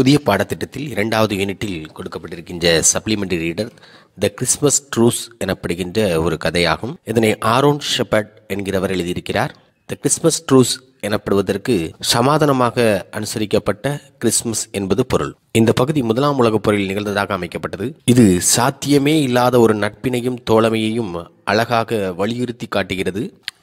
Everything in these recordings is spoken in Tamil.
புதிய பாடத்திட்டத்தில் 2வது யூனிட்டில் கொடுக்கப்பட்டிருக்கின்ற supplementary reader the Christmas truce எனப்படுகின்ற ஒரு கதையாகும். இதனை ஆரோன் ஷெப்பர்ட் என்கிறவர் எழுதியிருக்கிறார். த கிறிஸ்மஸ் ட்ரூஸ் எனப்படுவதற்கு சமாதானமாக அனுசரிக்கப்பட்ட கிறிஸ்மஸ் என்பது பொருள். இந்த பகுதி 1ஆம் உலகப் போரில் நிகழ்ந்ததாக அமைக்கப்பட்டது. இது சாத்தியமே இல்லாத ஒரு நட்பினையும் தோழமையையும் அழகாக வலியுறுத்தி காட்டுகிறது.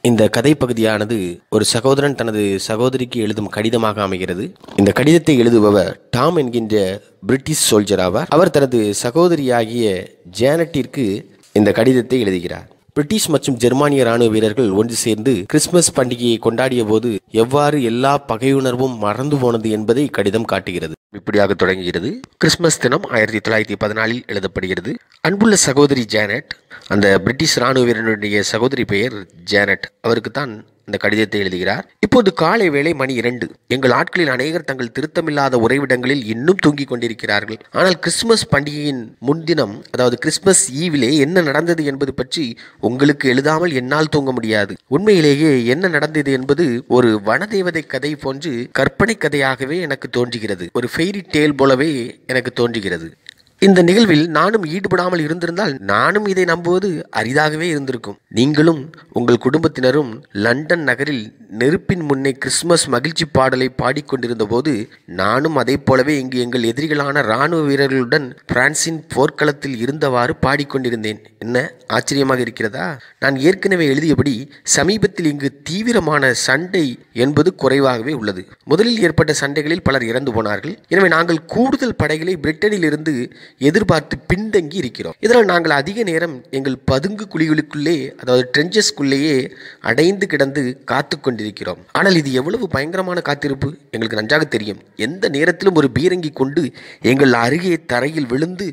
இந்த கதை பகுதியானது ஒரு சகோதரன் தனது சகோதரிக்கு எழுதும் கடிதமாக அமைகிறது. இந்த கடிதத்தை எழுதுபவர் டாம் என்கின்ற பிரிட்டிஷ் சோல்ஜர் ஆவார். அவர் தனது சகோதரியாகிய ஜானட்டிற்கு இந்த கடிதத்தை எழுதுகிறார். பிரிட்டிஷ் மற்றும் ஜெர்மானிய ராணுவ வீரர்கள் ஒன்று சேர்ந்து கிறிஸ்துமஸ் பண்டிகையை கொண்டாடிய போது எவ்வாறு எல்லா பகையுணர்வும் மறந்து போனது என்பதை கடிதம் காட்டுகிறது. இப்படியாக தொடங்குகிறது. கிறிஸ்துமஸ் தினம் 1914 எழுதப்படுகிறது. அன்புள்ள சகோதரி ஜானட், அந்த பிரிட்டிஷ் ராணுவ வீரனுடைய சகோதரி பெயர் ஜானட், அவருக்கு தான் இந்த கடிதத்தை எழுதுகிறார். இப்போது காலை வேளை மணி 2. எங்கள் ஆட்களில் அநேகர் தங்கள் திருத்தமில்லாத உறைவிடங்களில் இன்னும் தூங்கிக் கொண்டிருக்கிறார்கள். ஆனால் கிறிஸ்துமஸ் பண்டிகையின் முன்தினம், அதாவது கிறிஸ்துமஸ் ஈவிலே என்ன நடந்தது என்பது பற்றி உங்களுக்கு எழுதாமல் என்னால் தூங்க முடியாது. உண்மையிலேயே என்ன நடந்தது என்பது ஒரு வனதேவதை கதை போன்று கற்பனை கதையாகவே எனக்கு தோன்றுகிறது. ஒரு ஃபெய்ரி டேல் போலவே எனக்கு தோன்றுகிறது. இந்த நிகழ்வில் நானும் ஈடுபடாமல் இருந்திருந்தால் நானும் இதை நம்புவது அரிதாகவே இருந்திருக்கும். நீங்களும் உங்கள் குடும்பத்தினரும் லண்டன் நகரில் நெருப்பின் முன்னே கிறிஸ்துமஸ் மகிழ்ச்சி பாடலை பாடிக்கொண்டிருந்த போது நானும் அதை போலவே இங்கு எங்கள் எதிரிகளான இராணுவ வீரர்களுடன் பிரான்சின் போர்க்களத்தில் இருந்தவாறு பாடிக்கொண்டிருந்தேன். என்ன ஆச்சரியமாக இருக்கிறதா? நான் ஏற்கனவே எழுதியபடி சமீபத்தில் இங்கு தீவிரமான சண்டை என்பது குறைவாகவே உள்ளது. முதலில் ஏற்பட்ட சண்டைகளில் பலர் இறந்து போனார்கள். எனவே நாங்கள் கூடுதல் படைகளை பிரிட்டனில் இருந்து எதிர்பார்த்து பின்தங்கி இருக்கிறோம். இதனால் நாங்கள் அதிக நேரம் எங்கள் பதுங்கு குழிகளுக்குள்ளே, அதாவது ட்ரெஞ்சஸ்குள்ளேயே அடைந்து கிடந்து காத்து கொண்டிருக்கிறோம். ஆனால் இது எவ்வளவு பயங்கரமான காத்திருப்பு எங்களுக்கு நன்றாக தெரியும். எந்த நேரத்திலும் ஒரு பீரங்கி கொண்டு எங்கள் அருகே தரையில் விழுந்து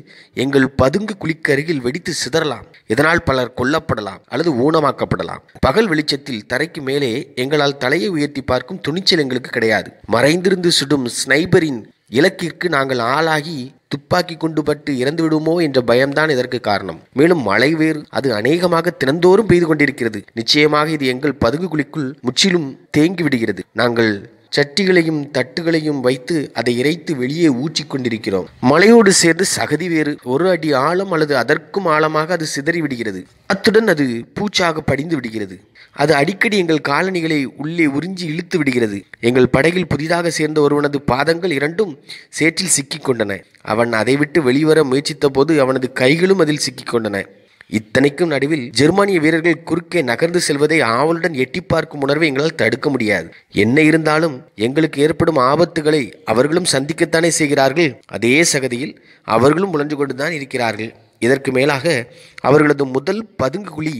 எங்கள் பதுங்கு குழிக்கு அருகில் வெடித்து சிதறலாம். இதனால் பலர் கொல்லப்படலாம் அல்லது ஊனமாக்கப்படலாம். பகல் வெளிச்சத்தில் தரைக்கு மேலே எங்களால் தலையை உயர்த்தி பார்க்கும் துணிச்சல் எங்களுக்கு கிடையாது. மறைந்திருந்து சுடும் ஸ்னைப்பரின் இலக்கிற்கு நாங்கள் ஆளாகி துப்பாக்கி கொண்டு பட்டு இறந்து விடுமோ என்ற பயம்தான் இதற்கு காரணம். மேலும் மழை வேறு அது அநேகமாக தினந்தோறும் பெய்து கொண்டிருக்கிறது. நிச்சயமாக இது எங்கள் பதுங்கு குழிக்குள் முற்றிலும் தேங்கி விடுகிறது. நாங்கள் சட்டிகளையும் தட்டுகளையும் வைத்து அதை இறைத்து வெளியே ஊற்றிக் கொண்டிருக்கிறோம். மழையோடு சேர்ந்து சகதி வேறு 1 அடி ஆழம் அல்லது அதற்கும் ஆழமாக அது சிதறி விடுகிறது. அத்துடன் அது பூச்சாக படிந்து விடுகிறது. அது அடிக்கடி எங்கள் காலணிகளை உள்ளே உறிஞ்சி இழுத்து விடுகிறது. எங்கள் படகில் புதிதாக சேர்ந்த ஒருவனது பாதங்கள் 2ம் சேற்றில் சிக்கிக் கொண்டன. அவன் அதை விட்டு வெளிவர முயற்சித்த போது அவனது கைகளும் அதில் சிக்கிக் கொண்டன. இத்தனைக்கும் நடுவில் ஜெர்மானிய வீரர்கள் குறுக்கே நகர்ந்து செல்வதை ஆவலுடன் எட்டி பார்க்கும் உணர்வை எங்களால் தடுக்க முடியாது. என்ன இருந்தாலும் எங்களுக்கு ஏற்படும் ஆபத்துகளை அவர்களும் சந்திக்கத்தானே செய்கிறார்கள். அதே சகதியில் அவர்களும் முழன்று கொண்டுதான் இருக்கிறார்கள். இதற்கு மேலாக அவர்களது முதல் பதுங்கு குழி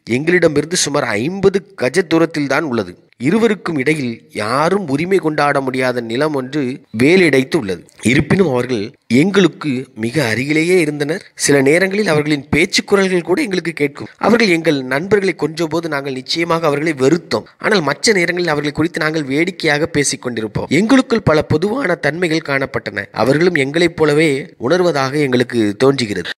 எங்களிடமிருந்து சுமார் 50 கஜ தூரத்தில் தான் உள்ளது. இருவருக்கும் இடையில் யாரும் உரிமை கொண்டாட முடியாத நிலம் ஒன்று வேலிடைத்து உள்ளது. இருப்பினும் அவர்கள் எங்களுக்கு மிக அருகிலேயே இருந்தனர். சில நேரங்களில் அவர்களின் பேச்சு குரல்கள் கூட எங்களுக்கு கேட்கும். அவர்கள் எங்கள் நண்பர்களை கொன்ற போது நாங்கள் நிச்சயமாக அவர்களை வெறுத்தோம். ஆனால் மற்ற நேரங்களில் அவர்களை குறித்து நாங்கள் வேடிக்கையாக பேசிக் கொண்டிருப்போம். எங்களுக்குள் பல பொதுவான தன்மைகள் காணப்பட்டன. அவர்களும் எங்களைப் போலவே உணர்வதாக எங்களுக்கு தோன்றுகிறது.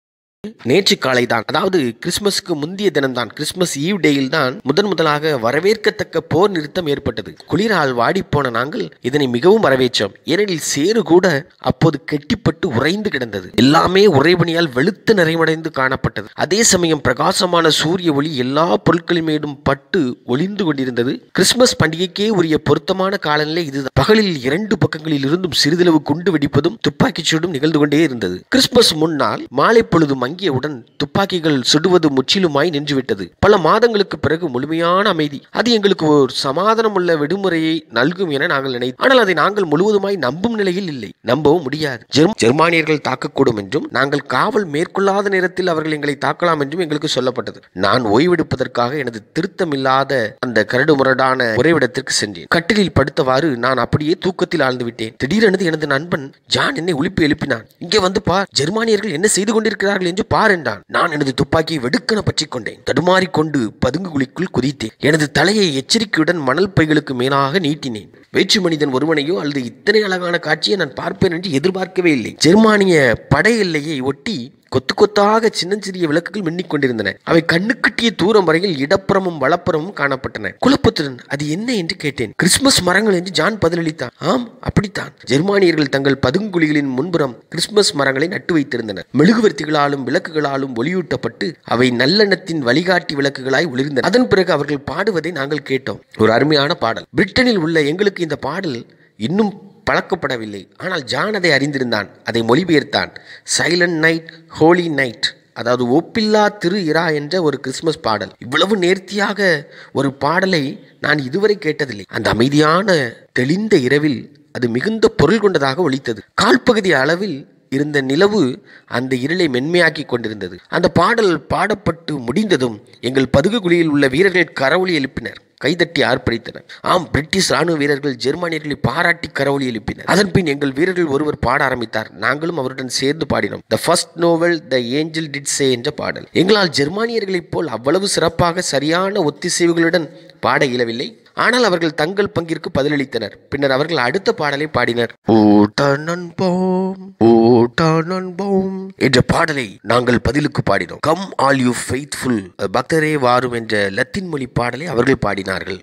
நேற்று காலை தான், அதாவது கிறிஸ்துமஸுக்கு முந்தைய தினம்தான், கிறிஸ்துமஸ் ஈவ் டேயில் தான் முதலாக வரவேற்கத்தக்க போர் நிறுத்தம் ஏற்பட்டது. குளிரால் வாடிப்போன நாங்கள் இதனை மிகவும் வரவேற்றோம். ஏனெனில் சேறு கூட அப்போது கெட்டிப்பட்டு உறைந்து கிடந்தது. எல்லாமே உறைபனியால் வெளுத்து நிறைவடைந்து காணப்பட்டது. அதே சமயம் பிரகாசமான சூரிய ஒளி எல்லா பொருட்களின் மீதும் பட்டு ஒளிந்து கொண்டிருந்தது. கிறிஸ்துமஸ் பண்டிகைக்கே உரிய பொருத்தமான காலநிலை இதுதான். பகலில் 2 பக்கங்களில் இருந்தும் சிறிதளவு குண்டு வெடிப்பதும் துப்பாக்கிச் சூடும் நிகழ்ந்து கொண்டே இருந்தது. கிறிஸ்துமஸ் முன்னால் மாலை பொழுது மங்கியவுடன் துப்பாக்கிகள் சுடுவது முற்றிலுமாய் நின்றுவிட்டது. பல மாதங்களுக்கு பிறகு முழுமையான அமைதி. அது எங்களுக்கு ஒரு சமாதானமுள்ள விடுமுறையை நல்கும் என நாங்கள் நினைத்தோம். ஆனால் அதை நாங்கள் முழுவதுமாய் நம்பும் நிலையில் இல்லை. நம்பவும் முடியாது. ஜெர்மானியர்கள் தாக்கக்கூடும் என்றும் நாங்கள் காவல் மேற்கொள்ளாத நேரத்தில் அவர்கள் எங்களை தாக்கலாம் என்றும் எங்களுக்கு சொல்லப்பட்டது. நான் ஓய்வெடுப்பதற்காக எனது திருத்தமில்லாத அந்த கரடுமுரடான உறைவிடத்திற்கு சென்றேன். கட்டிலில் படுத்தவாறு நான் அப்படியே தூக்கத்தில் ஆழ்ந்து விட்டேன். திடீரெனது எனது நண்பன் ஜான் என்னை எழுப்பினான். இங்கே வந்து பார், ஜெர்மானியர்கள் என்ன செய்து கொண்டிருக்கிறார்கள் என்று பார் என்றான். நான் எனது துப்பாக்கியை வெடுக்கென பற்றிக் கொண்டேன். தடுமாறிக்கொண்டு பதுங்கு குழிக்குள் குதித்தேன். எனது தலையை எச்சரிக்கையுடன் மணல் பைகளுக்கு மேலாக நீட்டினேன். வேற்று மனிதன் ஒருவனையோ அல்லது இத்தனை அழகான காட்சியை நான் பார்ப்பேன் என்று எதிர்பார்க்கவே இல்லை. ஜெர்மானிய படை எல்லையை ஒட்டி கொத்து கொத்தாக சின்னஞ்சிறிய விளக்குகள் மின்னிக் கொண்டிருந்தன. அவை கண்ணுக்கிட்டிய தூரம் வரையில் இடப்புறமும் வலப்புறமும் காணப்பட்டன. குழப்பத்துடன் அது என்ன என்று கேட்டேன். கிறிஸ்துமஸ் மரங்கள் என்று ஜான் பதிலளித்தான். ஆம், அப்படித்தான். ஜெர்மானியர்கள் தங்கள் பதுங்குழிகளின் முன்புறம் கிறிஸ்துமஸ் மரங்களை நட்டு வைத்திருந்தனர். மெழுகுவர்த்திகளாலும் விளக்குகளாலும் ஒளியூட்டப்பட்டு அவை நல்லெண்ணத்தின் வழிகாட்டி விளக்குகளாய் ஒளிர்ந்தன. அதன் பிறகு அவர்கள் பாடுவதை நாங்கள் கேட்டோம். ஒரு அருமையான பாடல். பிரிட்டனில் உள்ள எங்களுக்கு இந்த பாடல் இன்னும் பழக்கப்படவில்லை. ஆனால் ஜான் அதை அறிந்திருந்தான். அதை மொழிபெயர்த்தான். சைலண்ட் நைட், ஹோலி நைட், அதாவது ஒப்பில்லா திரு இரா என்ற ஒரு கிறிஸ்துமஸ் பாடல். இவ்வளவு நேர்த்தியாக ஒரு பாடலை நான் இதுவரை கேட்டதில்லை. அந்த அமைதியான தெளிந்த இரவில் அது மிகுந்த பொருள் கொண்டதாக ஒலித்தது. கால்பகுதி அளவில் இருந்த நிலவு அந்த இருளை மென்மையாக்கி கொண்டிருந்தது. அந்த பாடல் பாடப்பட்டு முடிந்ததும் எங்கள் பதுகு குழியில் உள்ள வீரர்கள் கரவொலி எழுப்பினர், கைதட்டி ஆர்ப்பரித்தனர். ஆம், பிரிட்டிஷ் ராணுவ வீரர்கள் ஜெர்மானியர்களை பாராட்டி கரவொலி எழுப்பினர். அதன் பின் எங்கள் வீரர்கள் ஒருவர் பாட ஆரம்பித்தார். நாங்களும் அவருடன் சேர்ந்து பாடினோம். The first Noel the angel did say என்ற பாடல். எங்களால் ஜெர்மானியர்களைப் போல் அவ்வளவு சிறப்பாக சரியான ஒத்திசைவுகளுடன் பாட இயலவில்லை. ஆனால் அவர்கள் தங்கள் பங்கிற்கு பதிலளித்தனர். பின்னர் அவர்கள் அடுத்த பாடலை பாடினர். என்ற பாடலை நாங்கள் பதிலுக்கு பாடினோம். கம் ஆல் யூ ஃபெய்த்ஃபுல், பக்தரே வாரும் என்ற லத்தீன் மொழி பாடலை அவர்கள் பாடினார்கள்.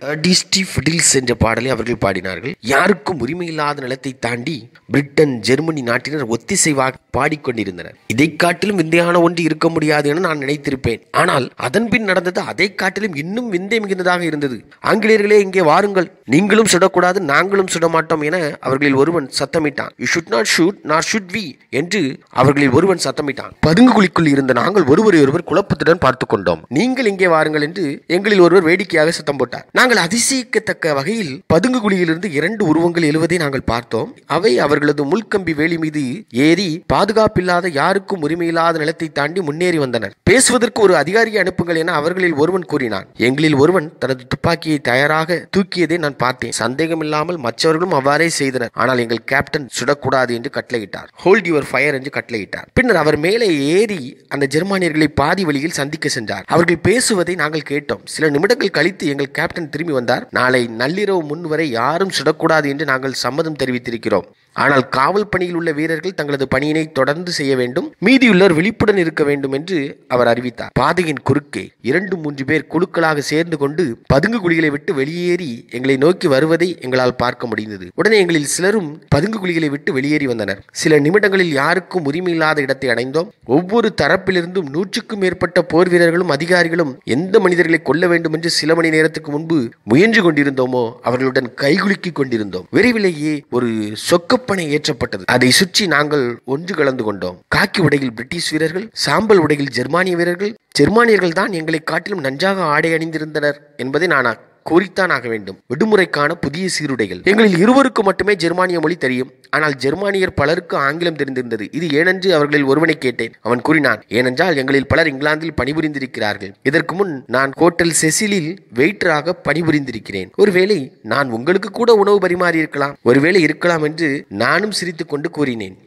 என்ற பாடலை அவர்கள் பாடினார்கள். யாருக்கும் உரிமையில்லாத நிலத்தை தாண்டி பிரிட்டன், ஜெர்மனி நாட்டினர் ஒத்திசைவாக பாடிக்கொண்டிருந்தனர். இதை காட்டிலும் விந்தையான ஒன்று இருக்க முடியாது என நான் நினைத்திருப்பேன். ஆனால் அதன் பின் நடந்தது அதை காட்டிலும் இன்னும் விந்தை மிகுந்ததாக இருந்தது. ஆங்கிலேயர்களே, இங்கே வாருங்கள், நீங்களும் சுடக்கூடாது, நாங்களும் சுடமாட்டோம் என அவர்களில் ஒருவன் சத்தமிட்டான். யூ ஷுட் நாட் ஷூட் நார் ஷுட் வி என்று அவர்களில் ஒருவன் சத்தமிட்டான். பதுங்கு குழிக்குள் இருந்த நாங்கள் ஒருவரை ஒருவர் குழப்பத்துடன் பார்த்து கொண்டோம். நீங்கள் இங்கே வாருங்கள் என்று எங்களில் ஒருவர் வேடிக்கையாக சத்தம் போட்டார். நாங்கள் அதிசயிக்கத்தக்க வகையில் பதுங்கு குழியிலிருந்து 2 உருவங்கள் எழுவதை நாங்கள் பார்த்தோம். அவை அவர்களது முள்கம்பி வேலி மீது ஏறி பாதுகாப்பில்லாத, யாருக்கும் உரிமையில்லாத நிலத்தை தாண்டி முன்னேறி வந்தனர். பேசுவதற்கு ஒரு அதிகாரியை அனுப்புங்கள் என அவர்களில் ஒருவன் கூறினான். எங்களில் ஒருவன் தனது துப்பாக்கியை தயாராக தூக்கியதை நான் பார்த்தேன். சந்தேகமில்லாமல் மற்றவர்களும் அவ்வாறே செய்தனர். ஆனால் எங்கள் கேப்டன் சுடக்கூடாது என்று கட்டளையிட்டார். ஹோல்ட் யுவர் ஃபயர் என்று கட்டளையிட்டார். பின்னர் அவர் மேலே ஏறி அந்த ஜெர்மானியர்களை பாதி வழியில் சந்திக்க சென்றார். அவர்கள் பேசுவதை நாங்கள் கேட்டோம். சில நிமிடங்கள் கழித்து எங்கள் கேப்டன் திரும்பி வந்தார். நாளை நள்ளிரவு முன் வரை யாரும் சுடக்கூடாது என்று நாங்கள் சம்மதம் தெரிவித்திருக்கிறோம். ஆனால் காவல் பணியில் உள்ள வீரர்கள் தங்களது பணியினை தொடர்ந்து செய்ய வேண்டும், மீதியுள்ளோர் விழிப்புடன் இருக்க வேண்டும் என்று அவர் அறிவித்தார். பாதையின் குறுக்கே 2-3 பேர் குழுக்களாக சேர்ந்து கொண்டு பதுங்கு குழிகளை விட்டு வெளியேறி எங்களை நோக்கி வருவதை எங்களால் பார்க்க முடிந்தது. உடனே எங்களில் சிலரும் பதுங்கு குழிகளை விட்டு வெளியேறி வந்தனர். சில நிமிடங்களில் யாருக்கும் உரிமையில்லாத இடத்தை அடைந்தோம். ஒவ்வொரு தரப்பிலிருந்தும் 100க்கும் மேற்பட்ட போர் வீரர்களும் அதிகாரிகளும் எந்த மனிதர்களை கொல்ல வேண்டும் என்று சில மணி நேரத்துக்கு முன்பு முயன்று கொண்டிருந்தோமோ அவர்களுடன் கைகுலுக்கி கொண்டிருந்தோம். விரைவிலேயே ஒரு சொக்கப்பனை ஏற்றப்பட்டது. அதை சுற்றி நாங்கள் ஒன்று கலந்து கொண்டோம். காக்கி உடையில் பிரிட்டிஷ் வீரர்கள், சாம்பல் உடையில் ஜெர்மானிய வீரர்கள். ஜெர்மானியர்கள் தான் எங்களை காட்டிலும் நன்றாக ஆடை அணிந்திருந்தனர் என்பதை நான் கூறித்தான் ஆக வேண்டும். விடுமுறைக்கான புதிய சீருடைகள். எங்களில் இருவருக்கு மட்டுமே ஜெர்மானிய மொழி தெரியும். ஆனால் ஜெர்மானியர் பலருக்கு ஆங்கிலம் தெரிந்திருந்தது. இது ஏனென்று அவர்களில் ஒருவனை கேட்டேன். அவன் கூறினான், ஏனென்றால் எங்களில் பலர் இங்கிலாந்தில் பணிபுரிந்திருக்கிறார்கள். இதற்கு முன் நான் ஹோட்டல் செசிலில் வெயிட்டராக பணிபுரிந்திருக்கிறேன். ஒருவேளை நான் உங்களுக்கு கூட உணவு பரிமாறி இருக்கலாம், ஒருவேளை இருக்கலாம் என்று நானும் சிரித்துக் கொண்டு கூறினேன்.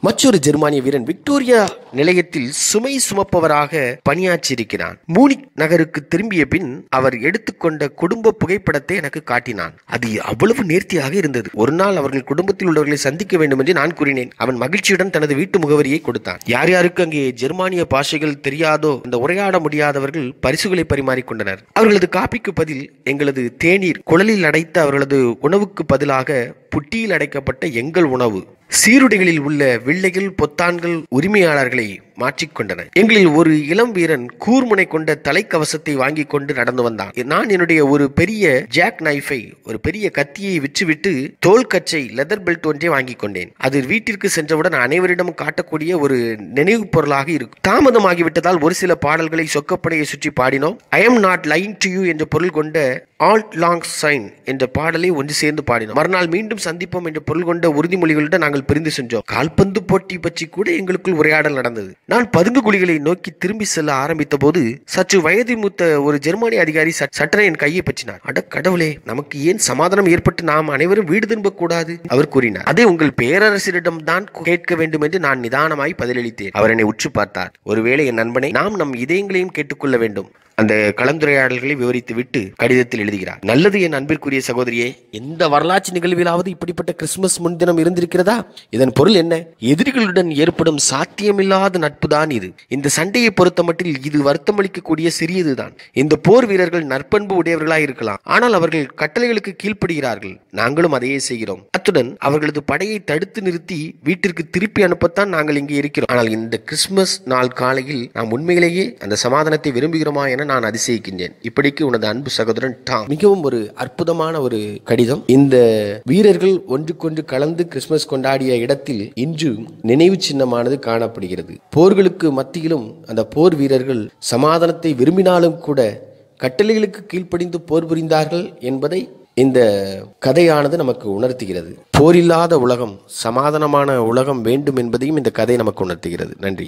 மற்றொரு ஜெர்மானிய வீரன் விக்டோரியா நிலையத்தில் சுமை சுமப்பவராக பணியாற்றியிருக்கிறான். மூனிக் நகருக்கு திரும்பிய பின் அவர் எடுத்துக்கொண்ட குடும்ப புகைப்படத்தை எனக்கு காட்டினான். அது அவ்வளவு நேர்த்தியாக இருந்தது. ஒரு நாள் அவர்கள் குடும்பத்தில் உள்ளவர்களை சந்திக்க வேண்டும் என்று நான் கூறினேன். அவன் மகிழ்ச்சியுடன் தனது வீட்டு முகவரியை கொடுத்தான். யார் யாருக்கு அங்கே ஜெர்மானிய பாஷைகள் தெரியாதோ இந்த உரையாட முடியாதவர்கள் பரிசுகளை பரிமாறிக்கொண்டனர். அவர்களது காப்பிக்கு பதில் எங்களது தேநீர், குழலில் அடைத்த அவர்களது உணவுக்கு பதிலாக புட்டியில் அடைக்கப்பட்ட எங்கள் உணவு. சீருடைகளில் உள்ள வில்லைகள், பொத்தான்கள் உரிமையாளர்களை மாற்றிக்கொண்டன. எங்களில் ஒரு இளம் வீரன் கூர்முனை கொண்ட தலைக்கவசத்தை வாங்கி கொண்டு நடந்து வந்தான். நான் என்னுடைய ஒரு பெரிய ஜாக் நைஃபை, ஒரு பெரிய கத்தியை விற்றுவிட்டு தோல் கச்சை, லெதர் பெல்ட் ஒன்றை வாங்கி கொண்டேன். அது வீட்டிற்கு சென்றவுடன் அனைவரிடமும் காட்டக்கூடிய ஒரு நினைவு பொருளாக இருக்கும். தாமதமாகிவிட்டதால் ஒரு சில பாடல்களை சொக்கப்படையை சுற்றி பாடினோம். I am not lying to you என்ற பொருள் கொண்ட ஆல்ட் லாங் சைன் என்ற பாடலை ஒன்று சேர்ந்து பாடினோம். மறுநாள் மீண்டும் சந்திப்போம் என்ற பொருள் கொண்ட உறுதிமொழிகளுடன் நாங்கள் பிரிந்து சென்றோம். கால்பந்து போட்டி பற்றி கூட எங்களுக்குள் உரையாடல் நடந்தது. நான் பதுங்கு குழிகளை நோக்கி திரும்பி செல்ல ஆரம்பித்த போது சற்று வயது மூத்த ஒரு ஜெர்மானிய அதிகாரி சட்டனை என் கையை பற்றினார். அட கடவுளே, நமக்கு ஏன் சமாதானம் ஏற்பட்டு நாம் அனைவரும் வீடு திரும்பக்கூடாது? அவர் கூறினார். அதை உங்கள் பேரரசரிடம் தான் கேட்க வேண்டும் என்று நான் நிதானமாய் பதிலளித்தேன். அவர் என்னை உற்று பார்த்தார். ஒருவேளை என் நண்பனை, நாம் நம் இதயங்களையும் கேட்டுக்கொள்ள வேண்டும். அந்த கலந்துரையாடல்களை விவரித்து விட்டு கடிதத்தில் எழுதுகிறார். நல்லது என் அன்பிற்குரிய சகோதரியே, எந்த வரலாற்று நிகழ்விலாவது இப்படிப்பட்ட கிறிஸ்துமஸ் முன்தினம் இருந்திருக்கிறதா? இதன் பொருள் என்ன? எதிரிகளுடன் ஏற்படும் சாத்தியமில்லாத நட்புதான் இது. இந்த சண்டையை பொறுத்த மட்டில் இது வருத்தமளிக்கக்கூடிய சிறியதுதான். இந்த போர் வீரர்கள் நற்பண்பு உடையவர்களாய் இருக்கலாம், ஆனால் அவர்கள் கட்டளைகளுக்கு கீழ்ப்படுகிறார்கள். நாங்களும் அதையே செய்கிறோம். அத்துடன் அவர்களது படையை தடுத்து நிறுத்தி வீட்டிற்கு திருப்பி அனுப்பத்தான் நாங்கள் இங்கே இருக்கிறோம். ஆனால் இந்த கிறிஸ்துமஸ் நாள் காலையில் நாம் உண்மையிலேயே அந்த சமாதானத்தை விரும்புகிறோமா என நான் அதிசயிக்கின்றேன். இப்படிக்கு உனது அன்பு சகோதரன் டாம். மிகவும் ஒரு அற்புதமான ஒரு கடிதம். இந்த வீரர்கள் ஒன்றுக்கொன்று கலந்து கிறிஸ்துமஸ் கொண்டாடிய இடத்தில் இன்று நினைவு சின்னமானது காணப்படுகிறது. போர்களுக்கு மத்தியிலும் அந்த போர் வீரர்கள் சமாதானத்தை விரும்பினாலும் கூட கட்டளைகளுக்கு கீழ்ப்படிந்து போர் புரிந்தார்கள் என்பதை இந்த கதையானது நமக்கு உணர்த்துகிறது. போரில்லாத உலகம், சமாதானமான உலகம் வேண்டும் என்பதையும் இந்த கதை நமக்கு உணர்த்துகிறது. நன்றி.